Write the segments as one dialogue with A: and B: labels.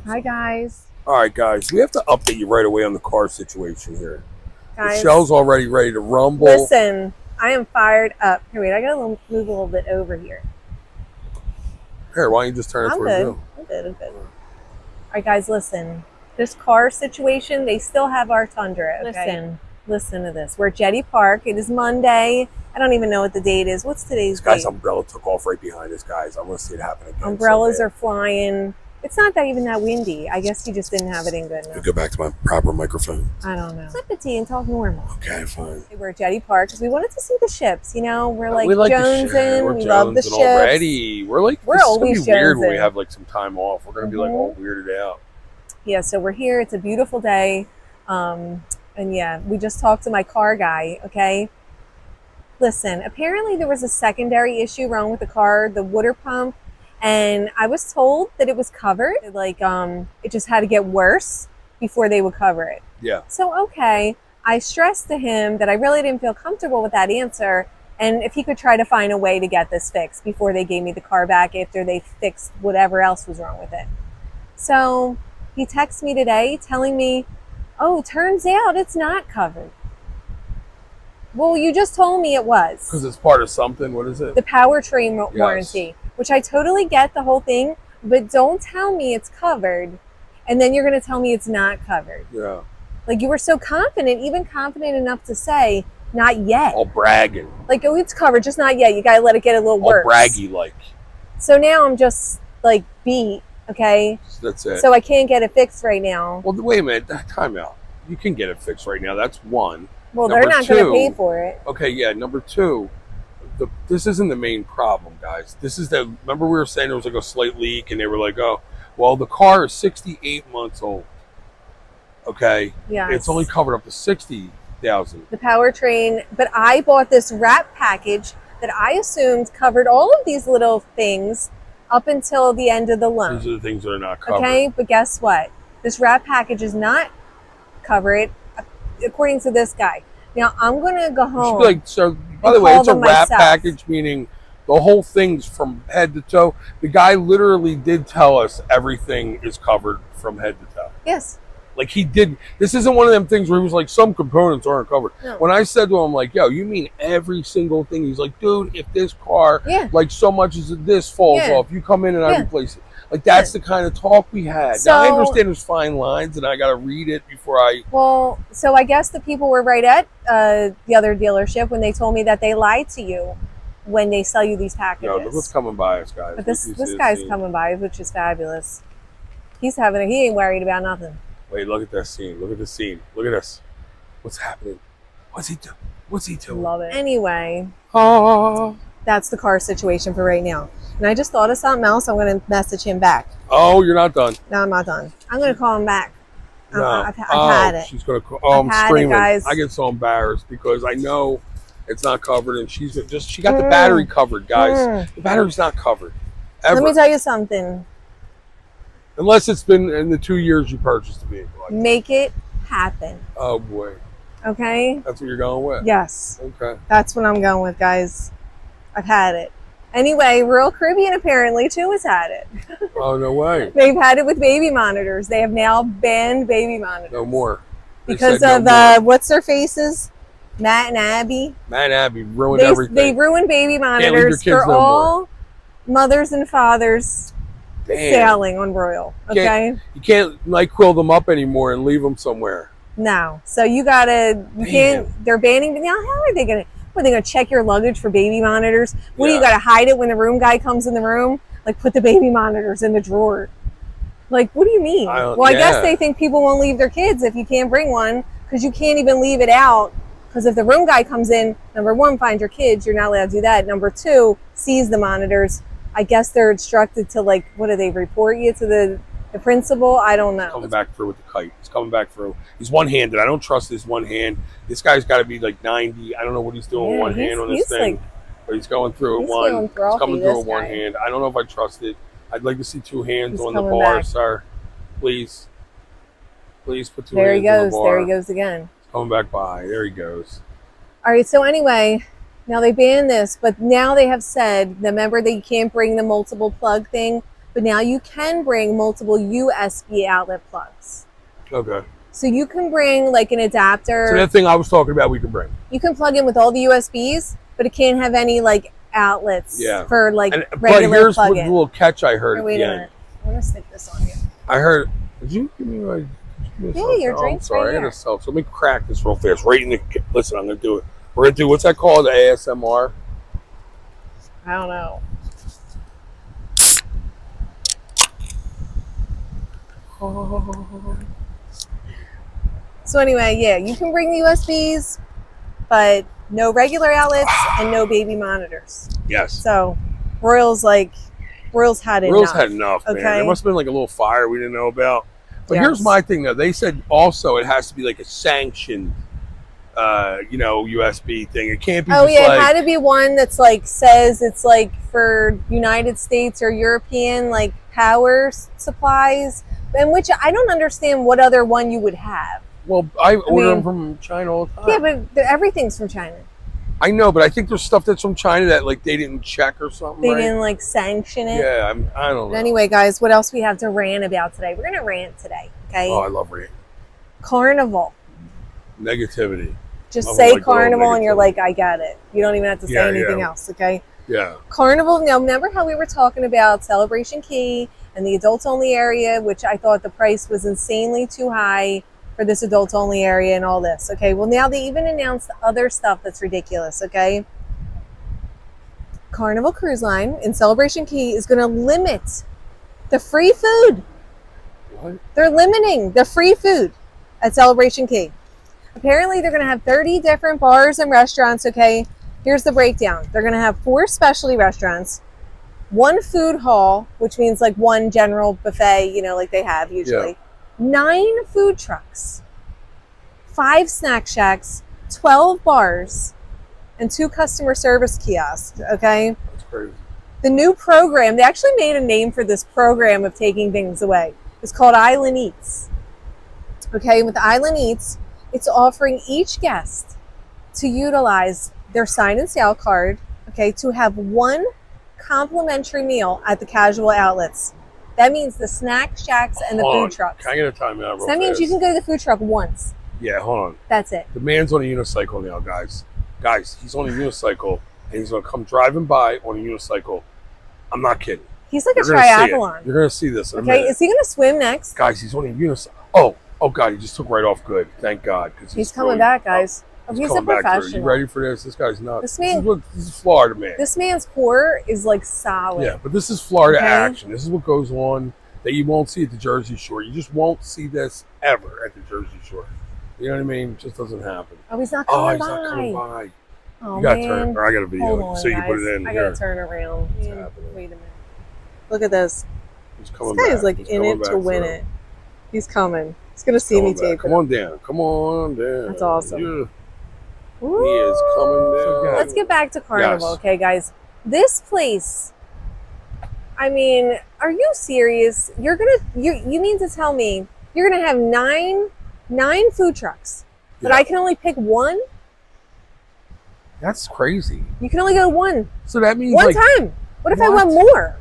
A: Hi, guys.
B: All right, guys. We have to update you right away on the car situation here.
A: Guys,
B: Michelle's already ready to rumble.
A: listen, I am fired up. Here, wait, I gotta move a little bit over here.
B: Here, why don't you just turn it towards you?
A: I'm good. All right, guys, listen. This car situation, they still have our Tundra, okay? Listen to this. We're at Jetty Park. It is Monday. I don't even know what the date is. What's today's date?
B: This guy's umbrella took off right behind us, guys. I want to see it happen again.
A: Umbrellas are flying. It's not that even that windy. I guess he just didn't have it in good enough.
B: Go back to my proper microphone.
A: I don't know. Flip it to you and talk normal.
B: Okay, fine.
A: We're at Jetty Park because we wanted to see the ships. You know, we're like
B: jonesing.
A: We love the ships.
B: Already. We're always weird when we have like some time off. We're gonna be like all weirded out.
A: Yeah, so we're here. It's a beautiful day. And yeah, we just talked to my car guy, okay? Listen, apparently there was a secondary issue wrong with the car, the water pump, and I was told that it was covered. Like, it just had to get worse before they would cover it.
B: Yeah.
A: So, okay, I stressed to him that I really didn't feel comfortable with that answer, and if he could try to find a way to get this fixed before they gave me the car back after they fixed whatever else was wrong with it. So he texted me today telling me, oh, turns out it's not covered. Well, you just told me it was.
B: Because it's part of something. What is it?
A: The powertrain warranty, which I totally get the whole thing, but don't tell me it's covered, and then you're going to tell me it's not covered.
B: Yeah.
A: Like, you were so confident, even confident enough to say, not yet.
B: All bragging.
A: Like, oh, it's covered, just not yet. You got to let it get a little worse.
B: All braggy like.
A: So now I'm just, like, beat, okay?
B: That's it.
A: So I can't get it fixed right now.
B: Well, wait a minute. Time out. You can get it fixed right now. That's one.
A: Well, they're not going to pay for it.
B: Okay, yeah. Number two, this isn't the main problem, guys. This is remember we were saying there was like a slight leak and they were like, oh, well, the car is 68 months old. Okay?
A: Yeah.
B: It's only covered up to 60,000.
A: The powertrain, but I bought this wrap package that I assumed covered all of these little things up until the end of the loan.
B: These are the things that are not covered.
A: Okay, but guess what? This wrap package is not covered, according to this guy. Now, I'm going to go home.
B: By the way, it's a wrap package, meaning the whole thing's from head to toe. The guy literally did tell us everything is covered from head to toe.
A: Yes.
B: Like he did. This isn't one of them things where he was like, some components aren't covered.
A: No.
B: When I said to him, like, yo, you mean every single thing? He's like, dude, if this car, like so much as this falls off, you come in and I replace it. Like, that's the kind of talk we had.
A: So,
B: now, I understand there's fine lines and I got to read it before I...
A: Well, so I guess the people were right at the other dealership when they told me that they lied to you when they sell you these packages.
B: No, look what's coming by us, guys.
A: But this guy's coming by, which is fabulous. He ain't worried about nothing.
B: Wait, look at that scene. Look at the scene. Look at this. What's happening? What's he doing? What's he doing?
A: Love it. Anyway, that's the car situation for right now. And I just thought of something else. I'm going to message him back.
B: Oh, you're not done.
A: No, I'm not done. I'm going to call him back.
B: No.
A: I've had it.
B: She's going to call. Oh, I'm screaming.
A: Guys.
B: I get so embarrassed because I know it's not covered and she got the battery covered, guys. The battery's not covered. Ever.
A: Let me tell you something.
B: Unless it's been in the 2 years you purchased the vehicle.
A: Make it happen.
B: Oh, boy.
A: Okay?
B: That's what you're going with?
A: Yes.
B: Okay.
A: That's what I'm going with, guys. I've had it. Anyway, Royal Caribbean apparently, too, has had it.
B: Oh, no way.
A: They've had it with baby monitors. They have now banned baby monitors.
B: No more.
A: Because of, what's their faces? Matt and Abby.
B: Matt and Abby ruined everything.
A: They ruined baby monitors for all mothers and fathers sailing on Royal. Okay?
B: You can't NyQuil them up anymore and leave them somewhere.
A: No. So you can't, they're banning, now how are they going to, are they going to check your luggage for baby monitors? What, do you got to hide it when the room guy comes in the room? Like, put the baby monitors in the drawer. Like, what do you mean? I guess they think people won't leave their kids if you can't bring one, because you can't even leave it out. Because if the room guy comes in, number one, find your kids, you're not allowed to do that. Number two, seize the monitors. I guess they're instructed to, like, what do they report you to the principal? I don't know.
B: Coming back through with the kite. He's coming back through. He's one-handed. I don't trust this one hand. This guy's got to be like 90. I don't know what he's doing with one hand on this thing. But he's going through it one. He's coming through with one hand. I don't know if I trust it. I'd like to see two hands on the bar, sir. Please. Please put two hands on the bar.
A: There he goes again.
B: Coming back by. There he goes.
A: All right. So anyway, now they banned this, but now they have said, remember that you can't bring the multiple plug thing but now you can bring multiple USB outlet plugs.
B: Okay.
A: So you can bring like an adapter.
B: So that thing I was talking about, we can bring.
A: You can plug in with all the USBs, but it can't have any like outlets for like regular
B: But here's
A: plug-in.
B: the little catch I heard at
A: wait
B: the
A: a
B: end.
A: minute. I'm gonna stick this on you.
B: I heard. Did you give me my?
A: Your drink's
B: sorry,
A: right
B: I
A: here.
B: had a self. So let me crack this real fast. Right in the. Listen, I'm gonna do it. We're gonna do what's that called? ASMR.
A: I don't know. So anyway, yeah, you can bring the USBs, but no regular outlets and no baby monitors.
B: Yes.
A: So Royals had enough.
B: Royals had enough, man.
A: Okay.
B: There must have been like a little fire we didn't know about. But
A: Yes.
B: here's my thing, though. They said also it has to be like a sanctioned, USB thing. It can't be.
A: Oh
B: just
A: yeah,
B: like,
A: it had to be one that's like says it's like for United States or European like power supplies, and which I don't understand what other one you would have.
B: Well, I order them from China all the time.
A: Yeah, but everything's from China.
B: I know, but I think there's stuff that's from China that like they didn't check or something.
A: They
B: right?
A: didn't like sanction it.
B: Yeah, I don't know.
A: Anyway, guys, what else we have to rant about today? We're gonna rant today, okay?
B: Oh, I love reading.
A: Carnival.
B: Negativity.
A: Just
B: I
A: say
B: like
A: Carnival and you're
B: negativity.
A: like, I get it. You don't even have to say anything else, okay?
B: Yeah.
A: Carnival, now remember how we were talking about Celebration Key and the adults only area, which I thought the price was insanely too high for this adults only area and all this, okay? Well, now they even announced other stuff that's ridiculous, okay? Carnival Cruise Line in Celebration Key is going to limit the free food.
B: What?
A: They're limiting the free food at Celebration Key. Apparently, they're going to have 30 different bars and restaurants, okay? Here's the breakdown. They're going to have 4 specialty restaurants, 1 food hall, which means like 1 general buffet, like they have usually.
B: Yeah.
A: 9 food trucks, 5 snack shacks, 12 bars, and 2 customer service kiosks, okay?
B: That's crazy.
A: The new program, they actually made a name for this program of taking things away. It's called Island Eats. Okay, with Island Eats, it's offering each guest to utilize their sign and sale card, okay, to have 1 complimentary meal at the casual outlets. That means the snack shacks and the food trucks.
B: Can I get a timeout real
A: So that means you can go to the food truck once.
B: Yeah, hold on.
A: That's it.
B: The man's on a unicycle now, guys. Guys, he's on a unicycle, and he's going to come driving by on a unicycle. I'm not kidding.
A: He's like
B: You're
A: a
B: gonna see it.
A: triathlon.
B: You're going to see this in a
A: Okay,
B: minute.
A: is he going to swim next?
B: Guys, he's on a unicycle. Oh, God, he just took right off good. Thank God.
A: He's coming back, guys. He's a
B: coming back through.
A: professional.
B: You ready for this? This guy's nuts.
A: This
B: is Florida, man.
A: This man's core is like solid.
B: Yeah, but this is Florida
A: Okay.
B: action. This is what goes on that you won't see at the Jersey Shore. You just won't see this ever at the Jersey Shore. You know what I mean? It just doesn't happen.
A: Oh, he's not coming
B: he's
A: by.
B: not coming by.
A: Oh,
B: You gotta
A: man.
B: turn, or I gotta video
A: Hold
B: it
A: on,
B: so you can
A: guys.
B: put it in
A: I
B: here.
A: gotta turn around.
B: What's
A: Man,
B: happening?
A: wait a minute. Look at this.
B: He's coming
A: This guy
B: back.
A: is like
B: He's
A: in
B: coming
A: it to
B: back
A: win
B: through.
A: it. He's coming. He's gonna see me
B: Coming back.
A: take
B: Come on down. Come on down.
A: That's awesome.
B: Yeah.
A: Woo!
B: He is coming down.
A: Let's get back to Carnival,
B: Yes.
A: okay, guys? This place, I mean, are you serious? You mean to tell me you're gonna have nine food trucks, but
B: Yeah.
A: I can only pick 1?
B: That's crazy.
A: You can only go 1
B: So that means
A: one
B: like,
A: time. What if I
B: what?
A: want more?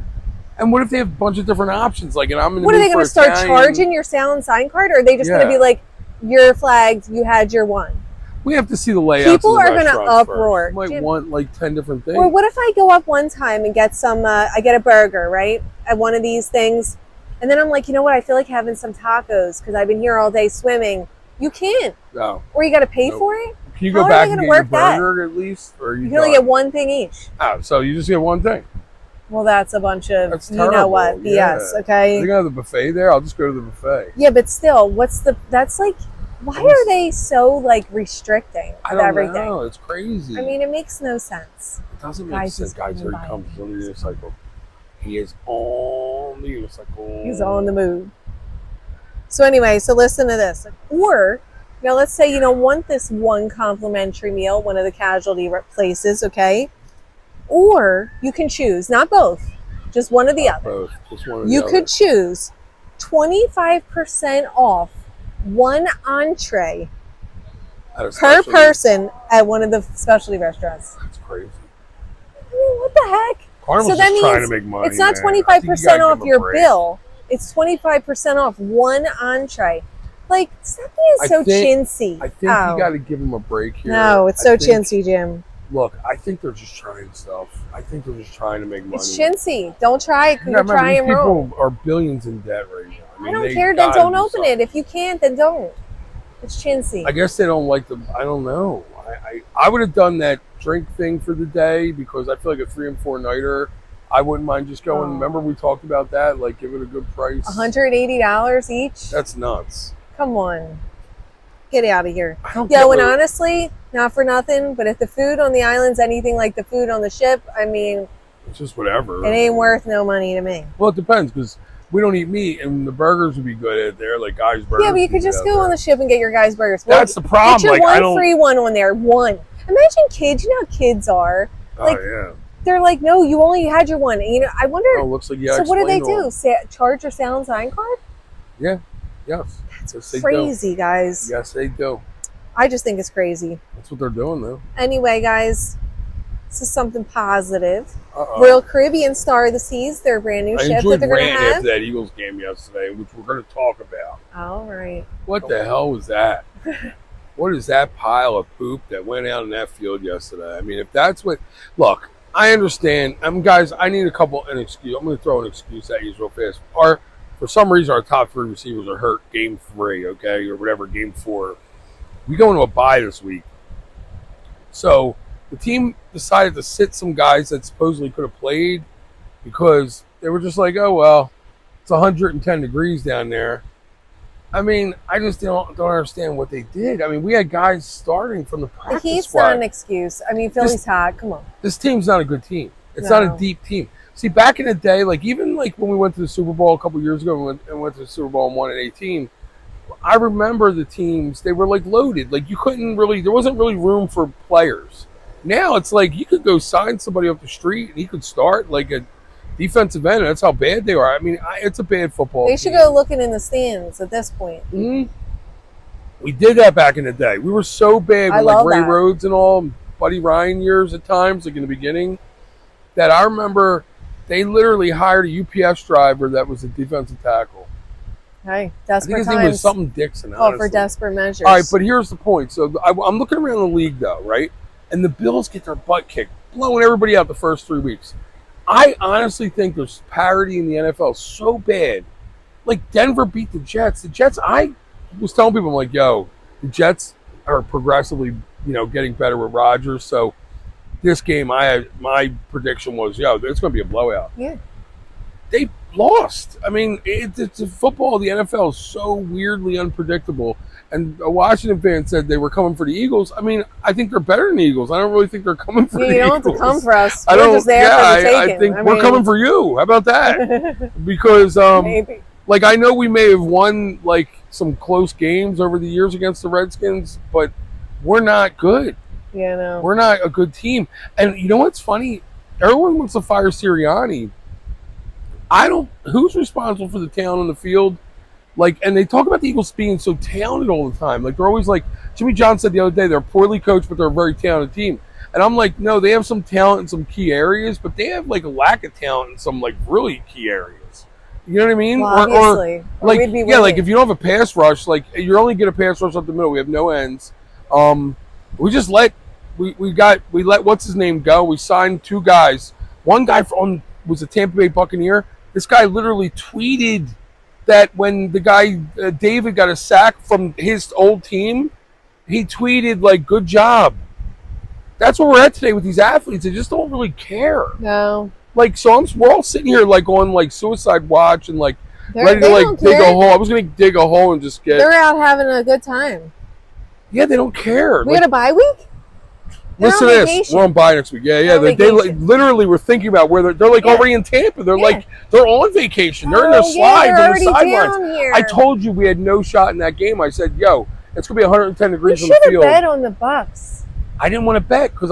B: and what if they have a bunch of different options? Like, and I'm in the
A: What are
B: mood
A: they going
B: for
A: to start
B: Italian.
A: charging your sale and sign card, or are they just going to
B: Yeah.
A: be like, you're flagged, you had your 1?
B: We have to see the layouts.
A: People
B: of the
A: are gonna
B: restaurants
A: uproar.
B: first. You might
A: Jim.
B: want like 10 different things.
A: Or what if I go up one time and get some, I get a burger, right, at one of these things, and then I'm like, you know what, I feel like having some tacos because I've been here all day swimming. You can't.
B: No.
A: Or you got to pay
B: Nope.
A: for it?
B: Can you
A: How
B: go
A: are
B: back
A: they
B: and
A: gonna
B: get your
A: work that?
B: burger at least? Or
A: You can only get 1 thing each.
B: Oh, so you just get one thing.
A: Well, that's a bunch of,
B: That's
A: you know
B: terrible.
A: what, BS,
B: Yeah.
A: okay?
B: They got the buffet there. I'll just go to the buffet.
A: Yeah, but still, that's like, why are they so like restricting
B: I
A: of
B: don't
A: everything?
B: know. It's crazy.
A: I mean, it makes no sense.
B: it doesn't make
A: Guys,
B: sense.
A: he's
B: Guys, here
A: coming
B: he
A: by.
B: comes. He's on the unicycle. He is on the unicycle.
A: He's on the move. So anyway, so listen to this. Or, now let's say you don't want this 1 complimentary meal, one of the casualty places, okay? Or you can choose, not both, just one or the other.
B: Both. Just one or the
A: You
B: other.
A: could choose 25% off 1 entree
B: At a
A: per
B: specialty.
A: person at one of the specialty restaurants.
B: That's crazy.
A: I mean, what the heck?
B: Carnival's
A: that
B: just trying
A: means
B: to make money.
A: it's not
B: man.
A: 25% off your bill. It's 25% off one entree. Like, stop being so chintzy.
B: I think you got to give them a break here.
A: No, it's so chintzy, Jim.
B: Look, I think they're just trying stuff. I think they're just trying to make money.
A: It's chintzy. Don't try it. You're trying wrong.
B: People are billions in debt right now.
A: I don't care. Then don't open it. If you can't, then don't. It's chintzy.
B: I guess they don't like them. I don't know. I would have done that drink thing for the day because I feel like a 3 and 4 nighter. I wouldn't mind just going. Remember we talked about that? Like, give it a good price.
A: $180 each?
B: That's nuts.
A: Come on. Get out of here. Yeah, and honestly, not for nothing, but if the food on the island's anything like the food on the ship, I mean,
B: it's just whatever.
A: It ain't worth no money to me.
B: Well, it depends because we don't eat meat, and the burgers would be good at there, like Guy's Burgers.
A: Yeah, but you could just go on the ship and get your Guy's Burgers.
B: Well, that's the problem.
A: Get your one free one on there. One. Imagine kids. You know how kids are. Like,
B: yeah.
A: They're like, no, you only had your one. And, you know, I wonder.
B: Oh, looks like yeah.
A: So what do they do? Charge your Sound Sign card?
B: Yeah. Yes.
A: That's crazy, guys.
B: Yes, they do.
A: I just think it's crazy.
B: That's what they're doing, though.
A: Anyway, guys, this is something positive. Royal Caribbean Star of the Seas, their brand new ship that they're going to have.
B: After that Eagles game yesterday, which we're going to talk about.
A: All right.
B: What the hell was that? What is that pile of poop that went out in that field yesterday? I mean, if that's what... Look, I understand. Guys, I need an excuse. I'm going to throw an excuse at you real fast. For some reason, our top 3 receivers are hurt game 3, okay, or whatever, game 4. We go into a bye this week. So the team decided to sit some guys that supposedly could have played because they were just like, oh, well, it's 110 degrees down there. I mean, I just don't understand what they did. I mean, we had guys starting from the practice squad. The heat's
A: not an excuse. I mean, Philly's hot. Come on.
B: This team's not a good team. It's not a deep team. See, back in the day, like even like when we went to the Super Bowl a couple years ago and went to the Super Bowl and won at 18, I remember the teams, they were like loaded. Like you couldn't really, there wasn't really room for players. Now it's like you could go sign somebody off the street and he could start like a defensive end. That's how bad they are. I mean, it's a bad football team.
A: They should go looking in the stands at this point.
B: Mm-hmm. We did that back in the day. We were so bad with like Ray Rhodes and all, Buddy Ryan years at times, like in the beginning, that I remember they literally hired a UPS driver that was a defensive tackle.
A: Hey, desperate
B: I think his
A: times.
B: name was something Dixon.
A: Oh, for desperate measures.
B: All right, but here's the point. So I'm looking around the league, though, right? And the Bills get their butt kicked, blowing everybody out the first 3 weeks. I honestly think there's parity in the NFL so bad. Like, Denver beat the Jets. The Jets, I was telling people, I'm like, yo, the Jets are progressively, getting better with Rodgers. So this game, my prediction was, yo, it's going to be a blowout.
A: Yeah.
B: They lost. I mean, it's football. The NFL is so weirdly unpredictable. And a Washington fan said they were coming for the Eagles. I mean, I think they're better than the Eagles. I don't really think they're coming for the Eagles.
A: You don't have to come for us.
B: We're
A: just there for the taking.
B: I think we're coming for you. How about that? Because,
A: maybe.
B: Like, I know we may have won, like, some close games over the years against the Redskins, but we're not good.
A: Yeah, no.
B: We're not a good team. And you know what's funny? Everyone wants to fire Sirianni. Who's responsible for the talent on the field? Like, and they talk about the Eagles being so talented all the time. Like, they're always like, Jimmy John said the other day, they're poorly coached, but they're a very talented team. And I'm like, no, they have some talent in some key areas, but they have, like, a lack of talent in some, like, really key areas. You know what I mean?
A: Well, obviously.
B: Like, like, if you don't have a pass rush, like, you only get a pass rush up the middle. We have no ends. We just let, we let, what's his name go? We signed 2 guys. One guy was a Tampa Bay Buccaneer. This guy literally tweeted that when the guy, David, got a sack from his old team, he tweeted, like, good job. That's where we're at today with these athletes. They just don't really care.
A: No.
B: Like, so we're all sitting here, like, on, like, suicide watch and, like, ready to, like, dig a hole. I was going to dig a hole and just get...
A: They're out having a good time.
B: Yeah, they don't care.
A: We had a bye week?
B: Listen to this. We're on bye next week. Yeah. They literally were thinking about where they're like already in Tampa. They're like, they're on vacation. They're in their slides on the sidelines. I told you we had no shot in that game. I said, yo, it's going to be 110 degrees on the field.
A: We should have bet on the Bucks.
B: I didn't want to bet because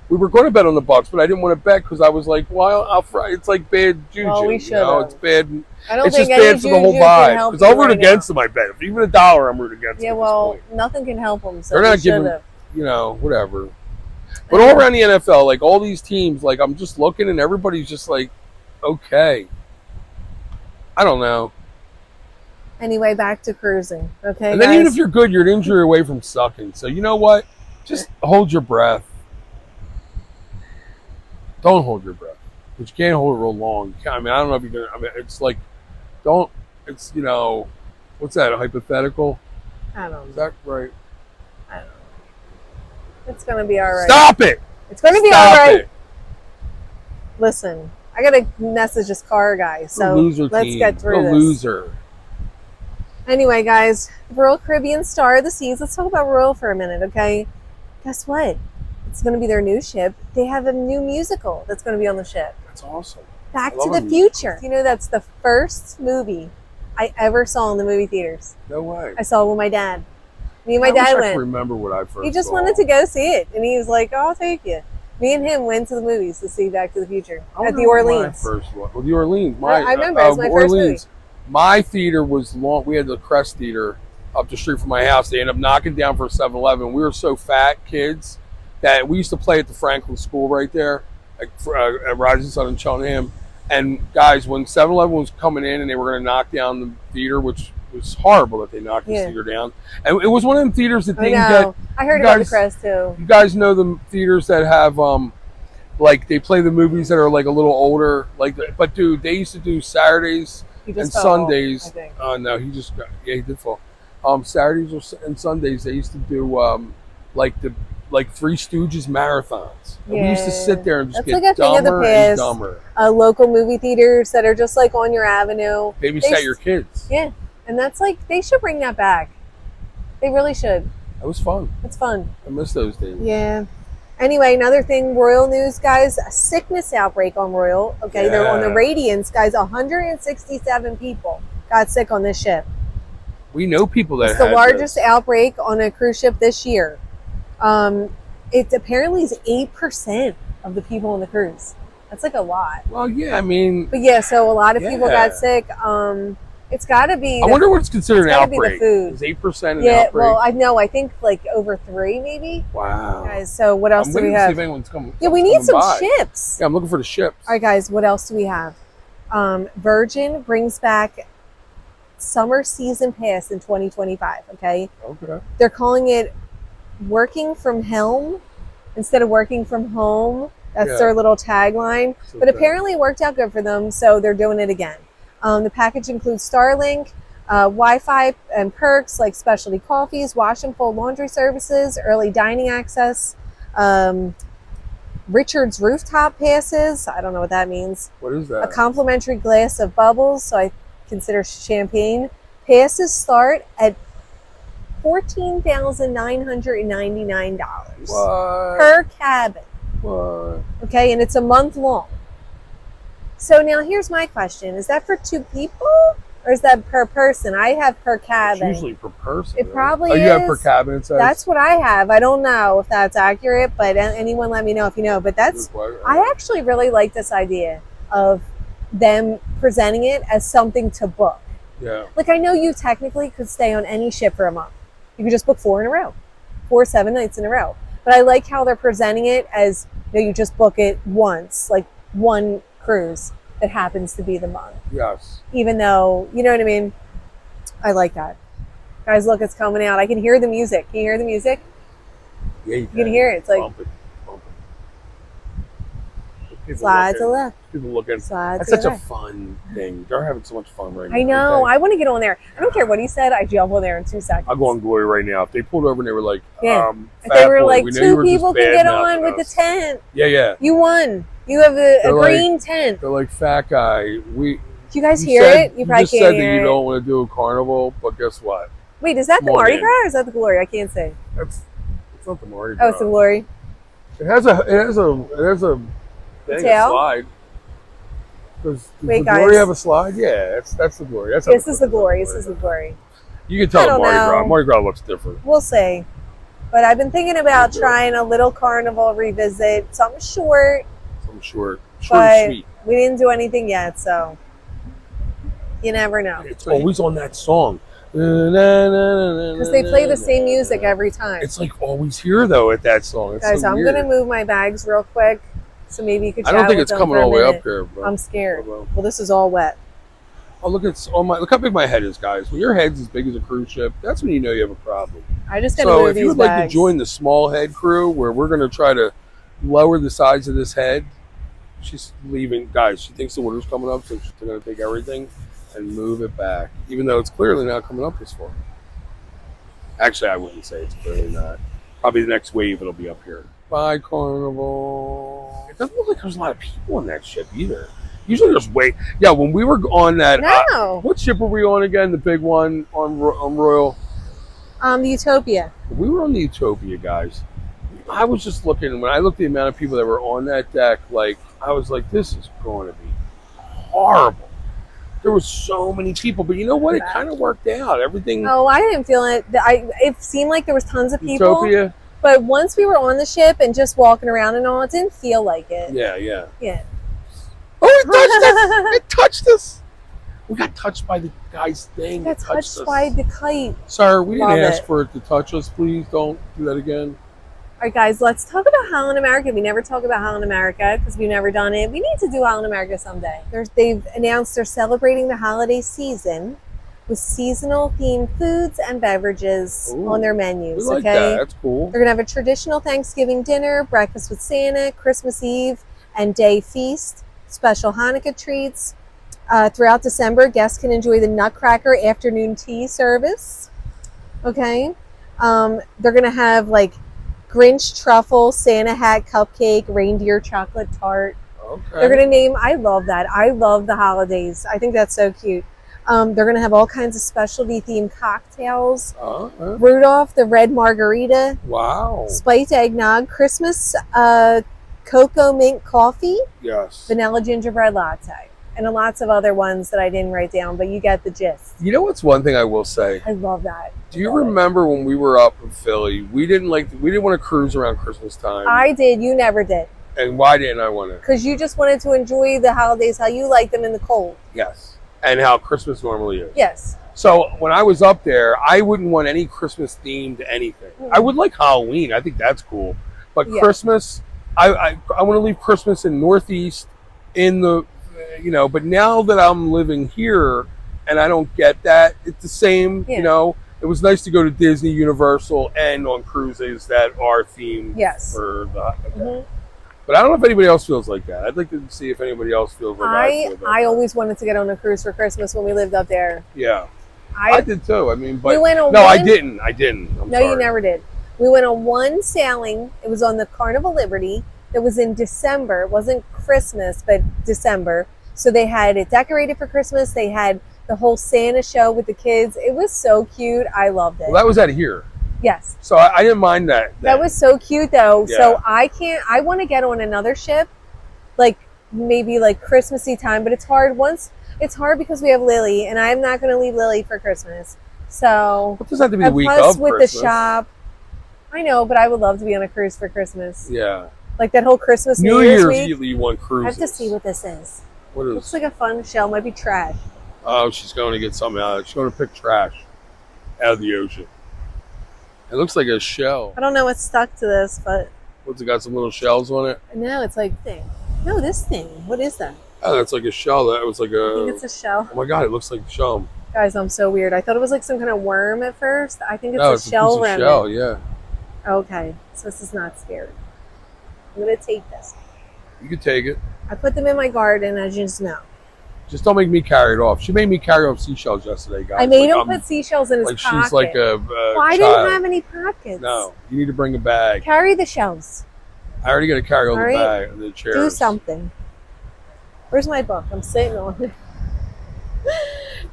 B: we were going to bet on the Bucks, but I didn't want to bet because I was like, well, it's like bad juju.
A: Well, we should have.
B: It's bad.
A: I don't
B: it's
A: think
B: just bad for the whole vibe. Because I'll root against them, I bet. If even $1, I'm rooting against them.
A: Yeah, well, nothing can help them. So
B: they're not giving, whatever. But all around the NFL, like all these teams, like I'm just looking and everybody's just like, okay. I don't know.
A: Anyway, back to cruising. Okay,
B: and then
A: guys?
B: even if you're good, you're an injury away from sucking. So you know what? Just hold your breath. Don't hold your breath. But you can't hold it real long. I mean, I don't know if you're going to, I mean, it's like, don't, it's, you know, what's that, a hypothetical?
A: I don't know.
B: Is that right?
A: I don't know. It's going to be all right.
B: Stop it!
A: It's going to be all right.
B: It.
A: Listen, I got to message this car guy, so let's get through this.
B: Loser.
A: Anyway, guys, Royal Caribbean Star of the Seas. Let's talk about Royal for a minute, okay? Guess what? It's going to be their new ship. They have a new musical that's going to be on the ship.
B: That's awesome.
A: Back to the Future. You know, that's the first movie I ever saw in the movie theaters.
B: No way.
A: I saw it with my dad. Me and my dad went.
B: I can remember what I first
A: He just
B: saw.
A: wanted to go see it, and he was like, "Oh, I'll take you." Me and him went to the movies to see Back to the Future at the Orleans.
B: Well, the Orleans.
A: I remember it was my first movie.
B: My theater was long. We had the Crest Theater up the street from my house. They ended up knocking down for a 7-Eleven. We were so fat kids that we used to play at the Franklin School right there at Rising Sun in Cheltenham. And guys, when 7-Eleven was coming in and they were going to knock down the theater, which was horrible that they knocked the theater down. And it was one of them theaters that didn't get.
A: I heard about the Crest too.
B: You guys know the theaters that have like they play the movies that are like a little older. But dude, they used to do Saturdays and Sundays. No, he just he did fall. Saturdays and Sundays they used to do like Three Stooges marathons. And we used to sit there and just get dumber and dumber.
A: Local movie theaters that are just like on your avenue.
B: Babysit your kids.
A: Yeah, and that's like they should bring that back. They really should.
B: That was fun.
A: It's fun.
B: I miss those days.
A: Yeah. Anyway, another thing, Royal news, guys, a sickness outbreak on Royal. Okay, they're on the Radiance, guys. 167 people got sick on this ship.
B: We know people that
A: it's the largest outbreak on a cruise ship this year. It apparently is 8% of the people on the cruise. That's like a lot.
B: Well, yeah, I mean,
A: but yeah, so a lot of people got sick. It's got to be.
B: I wonder what's considered an outbreak.
A: Be the food.
B: Is 8% an outbreak?
A: Well, I know. I think like over 3, maybe.
B: Wow.
A: Guys, so what else do we have?
B: See if anyone's coming.
A: Yeah, we need some ships.
B: Yeah, I'm looking for the ships.
A: All right, guys, what else do we have? Virgin brings back summer season pass in 2025. Okay.
B: Okay.
A: They're calling it working from helm instead of working from home. That's their little tagline. Okay. But apparently it worked out good for them, so they're doing it again. The package includes Starlink, Wi-Fi and perks like specialty coffees, wash and fold laundry services, early dining access, Richard's rooftop passes. I don't know what that means.
B: What is that?
A: A complimentary glass of bubbles, so I consider champagne. Passes start at $14,999 per cabin.
B: What?
A: Okay, and it's a month long. So now here's my question. Is that for 2 people or is that per person? I have per cabin.
B: It's usually per person.
A: It probably is.
B: You have per cabin, it says?
A: That's what I have. I don't know if that's accurate, but anyone let me know if you know. But that's, I actually really like this idea of them presenting it as something to book.
B: Yeah.
A: Like I know you technically could stay on any ship for a month. You could just book 4 in a row, 4 7 nights in a row. But I like how they're presenting it as, you just book it once, like one cruise that happens to be the month.
B: Yes.
A: Even though, you know what I mean? I like that. Guys, look, it's coming out. I can hear the music. Can you hear the music?
B: Yeah, you
A: can hear it. It's like...
B: Bump it.
A: Slide to the left.
B: People looking.
A: Slide
B: That's
A: to
B: such
A: the
B: a
A: left.
B: fun thing. They're having so much fun right now.
A: I know. I want to get on there. I don't care what he said. I jump on there in 2 seconds.
B: I'll go on Glory right now. If they pulled over and they were like,
A: if they were like, 2 people can get on with the tent.
B: Yeah.
A: You won. You have a green tent.
B: They're like, fat guy. Do
A: you guys hear it? You probably can't hear it. You
B: said that you don't want to do a carnival, but guess what?
A: Wait, is that the Mardi Gras or is that the Glory? I can't say.
B: It's not the Mardi Gras.
A: Oh, it's the Glory.
B: It has a thing, a slide. Does the Glory have a slide? Yeah, that's the Glory.
A: This is the Glory. This is the Glory.
B: You can tell the Mardi Gras. Mardi Gras looks different.
A: We'll see. But I've been thinking about trying a little carnival revisit. Something short.
B: Short and sweet.
A: We didn't do anything yet, so you never know.
B: It's always on that song.
A: Because they play the same music every time.
B: It's like always here though at that song. It's
A: guys,
B: so
A: I'm gonna move my bags real quick, so maybe you could.
B: I don't think it's coming all the way up here, bro.
A: I'm scared. Well, this is all wet.
B: Oh, look how big my head is, guys. When your head's as big as a cruise ship, that's when you know you have a problem.
A: I just gotta move these bags.
B: So if you would like to join the small head crew, where we're gonna try to lower the size of this head, she's leaving, guys. She thinks the water's coming up, so she's gonna take everything and move it back, even though it's clearly not coming up this far. Actually, I wouldn't say it's clearly not. Probably the next wave it'll be up here. Bye, Carnival. It doesn't look like there's a lot of people on that ship either. Usually there's yeah, when we were on that, what ship were we on again? The big one on Royal?
A: The Utopia.
B: We were on the Utopia, guys. I was just looking, when I looked at the amount of people that were on that deck, like, I was like, this is going to be horrible. There were so many people, but you know what? It kind of worked out. Everything.
A: Oh, I didn't feel it. It seemed like there was tons of people.
B: Utopia.
A: But once we were on the ship and just walking around and all, it didn't feel like it.
B: Yeah. Oh, it touched us! It touched us! We got touched by the guy's thing.
A: We got touched by the kite.
B: Sir, we didn't ask for it to touch us. Please don't do that again.
A: All right, guys, let's talk about Holland America. We never talk about Holland America because we've never done it. We need to do Holland America someday. They've announced they're celebrating the holiday season with seasonal themed foods and beverages on their menus.
B: We like that. That's cool.
A: They're going to have a traditional Thanksgiving dinner, breakfast with Santa, Christmas Eve and day feast, special Hanukkah treats. Throughout December, guests can enjoy the Nutcracker afternoon tea service. Okay. They're going to have like Grinch truffle, Santa hat cupcake, reindeer chocolate tart.
B: Okay.
A: They're going to name, I love that. I love the holidays. I think that's so cute. They're going to have all kinds of specialty themed cocktails. Rudolph the Red Margarita.
B: Wow.
A: Spiced eggnog, Christmas cocoa mint coffee.
B: Yes.
A: Vanilla gingerbread latte. And lots of other ones that I didn't write down, but you get the gist.
B: You know what's one thing I will say?
A: I love that.
B: Do you remember when we were up in Philly? We didn't want to cruise around Christmas time.
A: I did. You never did.
B: And why didn't I want to?
A: Because you just wanted to enjoy the holidays how you like them in the cold.
B: Yes. And how Christmas normally is.
A: Yes.
B: So when I was up there, I wouldn't want any Christmas themed anything. I would like Halloween. I think that's cool. But Christmas, I want to leave Christmas in Northeast in the, but now that I'm living here and I don't get that, it's the same, it was nice to go to Disney, Universal, and on cruises that are themed for the But I don't know if anybody else feels like that. I'd like to see if anybody else feels like
A: I always wanted to get on a cruise for Christmas when we lived up there.
B: Yeah. I did too. I mean, but
A: we went on
B: I didn't. I'm sorry.
A: You never did. We went on one sailing. It was on the Carnival Liberty. It was in December. It wasn't Christmas, but December. So they had it decorated for Christmas. They had the whole Santa show with the kids. It was so cute. I loved it.
B: Well, that was out of here.
A: Yes.
B: So I didn't mind that.
A: That was so cute though. Yeah. So I want to get on another ship, like maybe like Christmassy time, but it's hard because we have Lily and I'm not going to leave Lily for Christmas. So
B: it doesn't have to be the week of
A: with
B: Christmas.
A: The shop. I know, but I would love to be on a cruise for Christmas.
B: Yeah.
A: Like that whole Christmas
B: New Year's week. You want cruises.
A: I have to see what this is.
B: What is?
A: Looks like a fun shell. Might be trash.
B: Oh, she's going to get something out of it. She's going to pick trash out of the ocean. It looks like a shell.
A: I don't know what's stuck to this, but...
B: What's it got, some little shells on it?
A: No, it's like thing. No, this thing. What is that?
B: Oh, that's like a shell. That was like a...
A: I think it's a shell.
B: Oh my God, it looks like a shell.
A: Guys, I'm so weird. I thought it was like some kind of worm at first. I think it's a shell remnant.
B: Shell, yeah.
A: Okay, so this is not scary. I'm going to take this.
B: You can take it.
A: I put them in my garden, as you just know.
B: Just don't make me carry it off. She made me carry off seashells yesterday, guys.
A: I made him put seashells in his pocket.
B: Like she's like a
A: well, I didn't have any pockets.
B: No, you need to bring a bag.
A: Carry the shells.
B: I already got to carry all the bag, the chairs.
A: Do something. Where's my book? I'm sitting on it.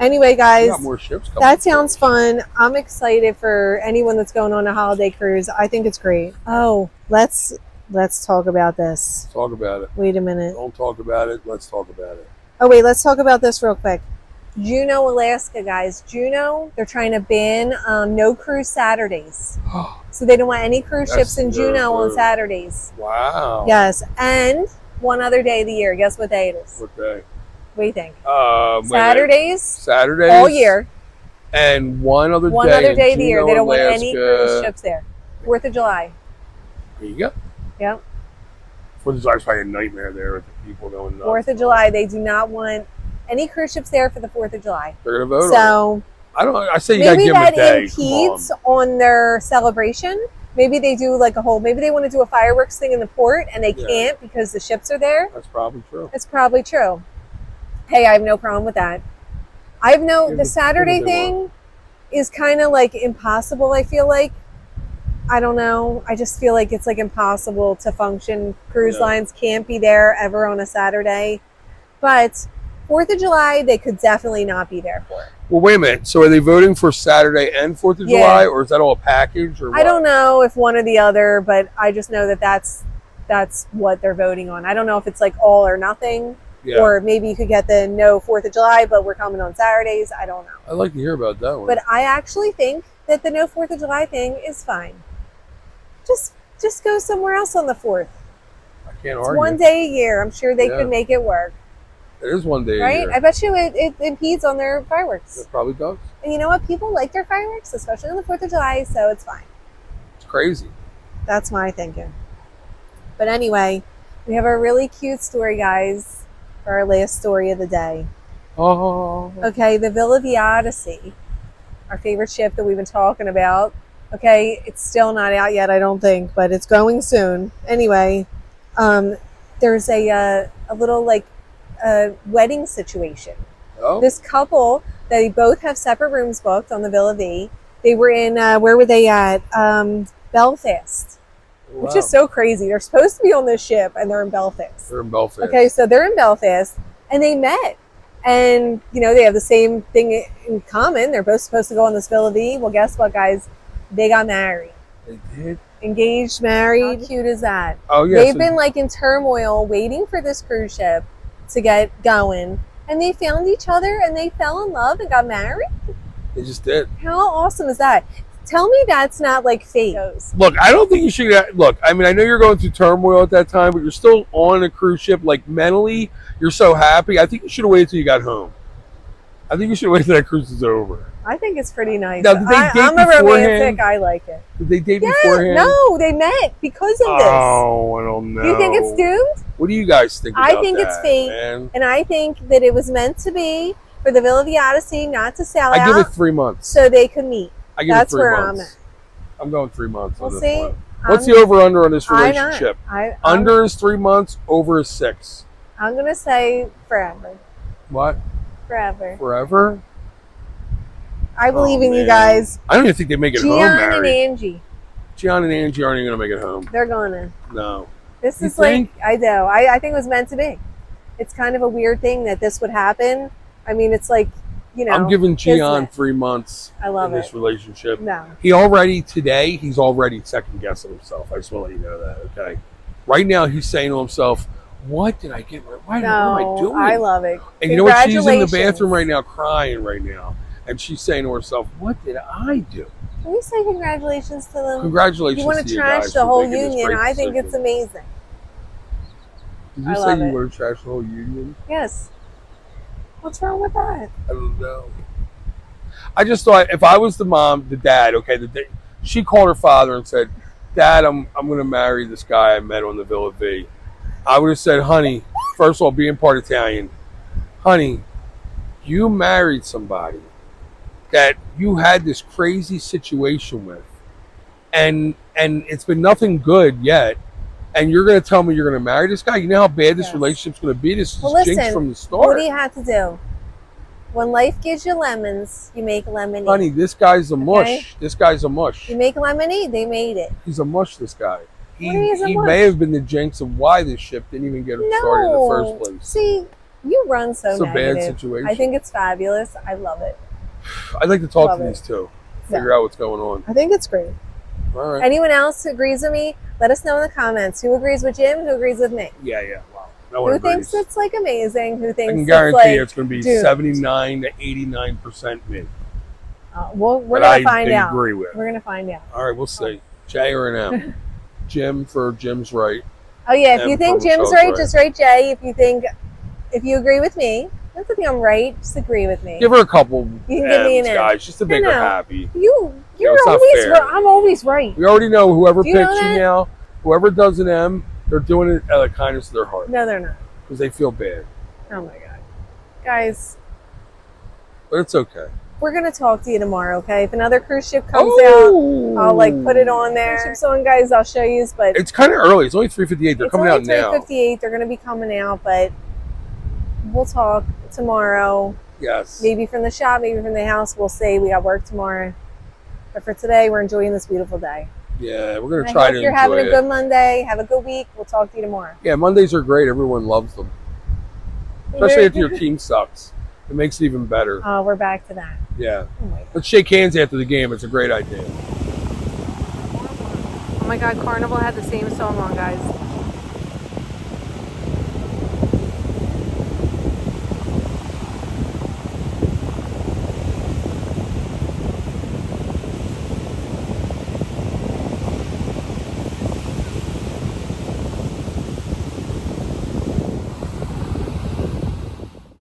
A: Anyway, guys,
B: got more ships coming.
A: That sounds fun. I'm excited for anyone that's going on a holiday cruise. I think it's great. Oh, let's talk about this.
B: Talk about it.
A: Wait a minute.
B: Don't talk about it. Let's talk about it.
A: Oh, wait, let's talk about this real quick. Juno, Alaska, guys. Juno, they're trying to ban no cruise Saturdays. So they don't want any cruise ships in Juno on Saturdays.
B: Wow.
A: Yes, and one other day of the year. Guess what day it is?
B: What day?
A: What do you think?
B: Saturdays?
A: Saturdays? All year.
B: And one other
A: day of the year.
B: Juno,
A: They don't want any
B: Alaska.
A: cruise ships there. 4th of July.
B: There you go.
A: Yep.
B: 4th of July is probably a nightmare there with the people going nuts.
A: 4th of July. They do not want any cruise ships there for the 4th of July.
B: They're gonna vote
A: on
B: it. I say you gotta
A: maybe
B: give them a
A: that
B: day.
A: impedes on their celebration. Maybe they do like a whole. Maybe they want to do a fireworks thing in the port and they can't because the ships are there.
B: That's probably true.
A: It's probably true. Hey, I have no problem with that. The Saturday thing is kind of like impossible. I feel like. I don't know. I just feel like it's like impossible to function. Cruise lines can't be there ever on a Saturday. But 4th of July, they could definitely not be there for it.
B: Well, wait a minute. So are they voting for Saturday and 4th of July, or is that all a package? Or what?
A: I don't know if one or the other, but I just know that that's what they're voting on. I don't know if it's like all or nothing, or maybe you could get the no 4th of July, but we're coming on Saturdays. I don't know.
B: I'd like to hear about that one.
A: But I actually think that the no 4th of July thing is fine. Just go somewhere else on the 4th.
B: I can't
A: it's
B: argue.
A: one day a year. I'm sure they could make it work.
B: It is one day a
A: right?
B: year.
A: I bet you it impedes on their fireworks.
B: It probably does.
A: And you know what? People like their fireworks, especially on the 4th of July, so it's fine.
B: It's crazy.
A: That's my thinking. But anyway, we have a really cute story, guys, for our last story of the day.
B: Oh.
A: Okay, the Villa of the Odyssey, our favorite ship that we've been talking about. Okay, it's still not out yet, I don't think, but it's going soon. Anyway, there's a little like wedding situation.
B: Oh.
A: This couple, they both have separate rooms booked on the Villa V. They were in where were they at? Belfast, which is so crazy. They're supposed to be on this ship, and they're in Belfast.
B: They're in Belfast.
A: Okay, so they're in Belfast, and they met. And, they have the same thing in common. They're both supposed to go on this Villa V. Well, guess what, guys? They got married.
B: They did?
A: Engaged, married. How cute is that?
B: Oh, yeah.
A: They've been, like, in turmoil waiting for this cruise ship to get going. And they found each other, and they fell in love and got married.
B: They just did.
A: How awesome is that? Tell me that's not, like, fake.
B: Look, I don't think you should... Look, I mean, I know you're going through turmoil at that time, but you're still on a cruise ship. Like, mentally, you're so happy. I think you should have waited till you got home. I think you should wait till that cruise is over.
A: I think it's pretty nice.
B: Now, did they date
A: I'm a
B: beforehand?
A: romantic. I like it.
B: Did they date beforehand?
A: No, they met because of this.
B: Oh, I don't know.
A: Do you think it's doomed?
B: What do you guys think about that?
A: I think it's fake, and I think that it was meant to be for the Villa of the Odyssey not to sell out.
B: I give it 3 months.
A: So they could meet.
B: I give
A: That's
B: it 3
A: where
B: months. I'm going 3 months on this
A: see,
B: one. What's the over-under on this relationship?
A: I'm
B: Under is 3 months, over is 6.
A: I'm going to say forever.
B: What?
A: Forever.
B: Forever?
A: I believe in you guys.
B: I don't even think they make it home married.
A: Gian and Angie.
B: Gian and Angie aren't even going to make it home.
A: They're going to.
B: No.
A: This is like, I know. I think it was meant to be. It's kind of a weird thing that this would happen. I mean, it's like,
B: I'm giving Gian 3 months
A: in
B: this relationship.
A: No.
B: He's already second guessing himself. I just want to let you know that, okay? Right now, he's saying to himself, what did I get? What am I doing?
A: I love it.
B: And you know what? She's in the bathroom right now crying right now. And she's saying to herself, what did I do?
A: Can we say congratulations to them?
B: Congratulations
A: you want
B: to
A: to
B: you
A: trash
B: guys
A: the
B: for
A: whole
B: making this
A: union.
B: great
A: I think
B: decision.
A: it's amazing.
B: Did you say you want to trash the whole union?
A: Yes. What's wrong with that?
B: I don't know. I just thought if I was the mom, the dad, okay, she called her father and said, Dad, I'm going to marry this guy I met on the Villa V. I would have said, honey, first of all, being part Italian, honey, you married somebody that you had this crazy situation with, and it's been nothing good yet, and you're going to tell me you're going to marry this guy? You know how bad this relationship's going to be? This is jinxed from the start.
A: What do you have to do? When life gives you lemons, you make lemonade.
B: Honey, this guy's a mush. This guy's a mush.
A: You make lemonade, they made it.
B: He's a mush, this guy. He
A: mush?
B: may have been the jinx of why this ship didn't even get started in the first place.
A: See, you run so negative.
B: It's a bad situation.
A: I think it's fabulous. I love it.
B: I'd like to talk to these two. Figure out what's going on.
A: I think it's great.
B: All right.
A: Anyone else who agrees with me, let us know in the comments. Who agrees with Jim? Who agrees with me?
B: Yeah. Wow. No one
A: who
B: agrees.
A: thinks it's like amazing? Who thinks
B: I can guarantee it's going to be
A: doomed.
B: 79 to 89% me.
A: Well, we're going to find out.
B: Agree with.
A: We're going to find out.
B: All right, we'll see. J or an M. Jim for Jim's right.
A: Oh yeah, if you think Jim's right, just write J. If you agree with me, That's the thing. I'm right. Just agree with me.
B: Give her a couple
A: You can give me an
B: M's,
A: M.
B: guys, just to make her happy.
A: You're
B: it's not
A: always
B: fair.
A: right. I'm always right.
B: We already know whoever
A: Do you know
B: picks you
A: that?
B: now, whoever does an M, they're doing it out of the kindness of their heart.
A: No, they're not.
B: Because they feel bad.
A: Oh my god, guys.
B: But it's okay.
A: We're gonna talk to you tomorrow, okay? If another cruise ship comes out, I'll like put it on there. Cruise ship's on, guys. I'll show you. But
B: it's kind of early. It's only 3:58. They're coming out now.
A: 3:58. They're gonna be coming out, but we'll talk tomorrow.
B: Yes.
A: Maybe from the shop, maybe from the house. We'll see. We got work tomorrow. But for today, we're enjoying this beautiful day.
B: Yeah, we're gonna try to enjoy it.
A: You're having a good Monday. Have a good week. We'll talk to you tomorrow.
B: Yeah, Mondays are great. Everyone loves them, especially if your team sucks. It makes it even better.
A: Oh, we're back to that.
B: Yeah.
A: Oh my God.
B: Let's shake hands after the game. It's a great idea.
A: Oh my God, Carnival had the same song on, guys.